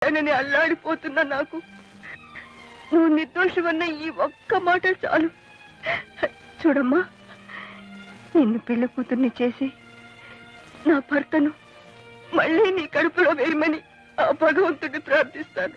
చేశానని అల్లాడిపోతున్నా నాకు నువ్వు నిర్దోషమన్న ఈ ఒక్క మాట చాలు. చూడమ్మా, నిన్ను పెళ్లి కూతుర్ని చేసి నా భర్తను మళ్ళీ నీ కడుపులో వేయమని ఆ భగవంతుడిని ప్రార్థిస్తాను.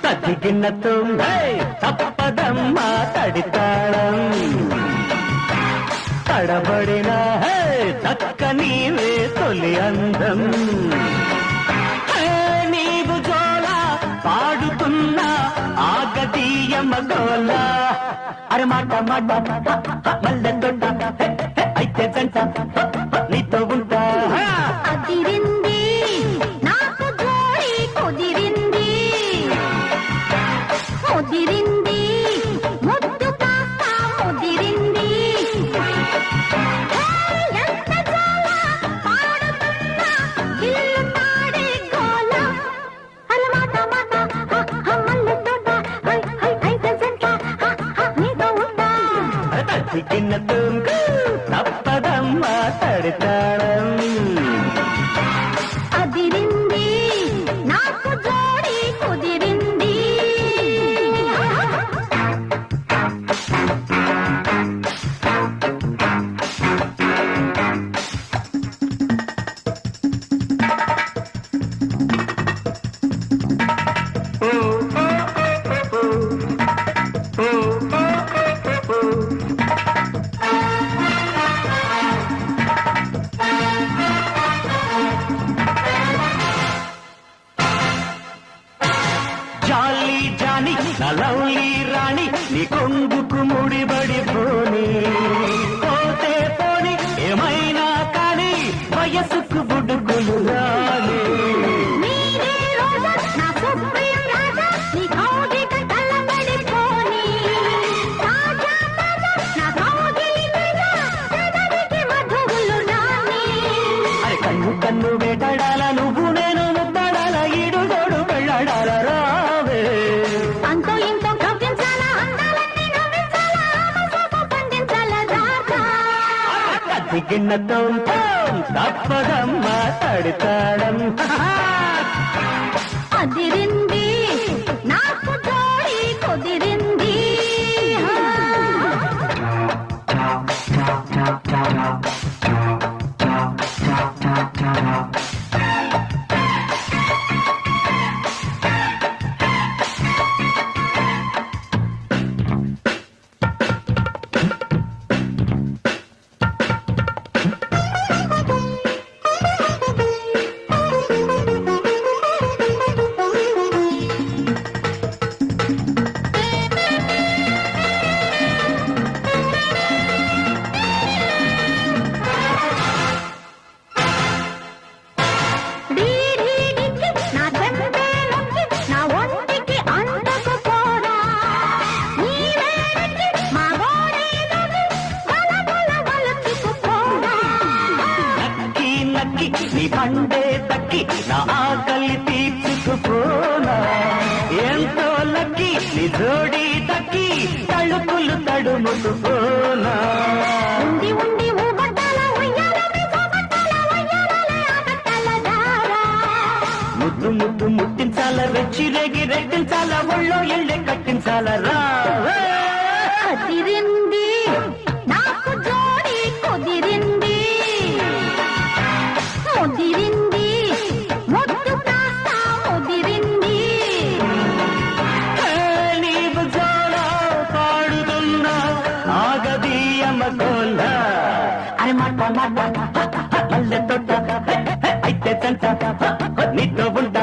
తదిగినతో తప్పదమ్మా తడితాళం తడబడిన చక్క నీవే తొలి అందం. నీవు జోల పాడుతున్న ఆగదీయ మగోల అరే మాట మాట మల్లె తొట్ట అయితే జంట నీతో ఉంటా. అదిరింది నాకు జోడి కుదిరింది ముదిరింది ముద్దు కాస్త ముదిరింది. ఎంత జోల పాడుతున్నా ఇల్లు తాడే గోల అరే మాట మాట మల్లె తోట అయితే జంట నీతో ఉంటా. తదిగినతో తప్పదమ్మా తడితాళం అదిరింది నాకు జోడి కుదిరింది. జాలి జాని నలౌలి రాణి నీ కొంగుకు ముడిబడి పోని పోతే పోని ఏమైనా కానీ వయసుకు బుడుగులు రాని. నీరే రోజా నా సుప్రీం రాజా నీ కౌగిట తలబడిపోని తాజా తాజా నా కౌగిలి తేజా పెదవికి మధువులు రాని. అరే కన్ను కన్ను వేటాడాల నువ్వు నేను ముద్దాడాల ఈడుగోడు వెళ్ళాడాల రావే. అంతో ఇంతో కవ్వించాలా అందాలన్నీ నవ్వించాలా ఆమసోపు పండించాలా రాజా. తదిగినతో తప్పదమ్మా తడితాళం అదిరింది నాకు జోడి కుదిరింది. నా చెంపే నొక్కి నా ఒంటికి అందకు పోరా నీ వేడికి మా గోడే నొక్కి బలబల బలకి పోరా. నక్కి నక్కి నీ పండే తక్కి నా ఆకలి తీర్చుకుపోనా. ఎంతో లక్కి నీ జోడి తక్కి తలుపులు తడుముకుపోనా. ఉండి ఉండి ఊబట్టాల ఉయ్యాలమే సోబట్టాల ఉయ్యాలలే ఆబట్టాల దారా. ముద్దు ముద్దు ముట్టించాల రెచ్చి రేగి రెట్టించాల ఒళ్ళో ఎళ్ళే కట్టించాల రా. అదిరింది నాకు జోడి కుదిరింది ముదిరింది ముద్దు కాస్త ముదిరింది. నీవు జోల పాడుతున్న ఆగదీయమ గోల అరే మాట మాట మల్లె తోట అయితే చంట నీతో ఉంటా.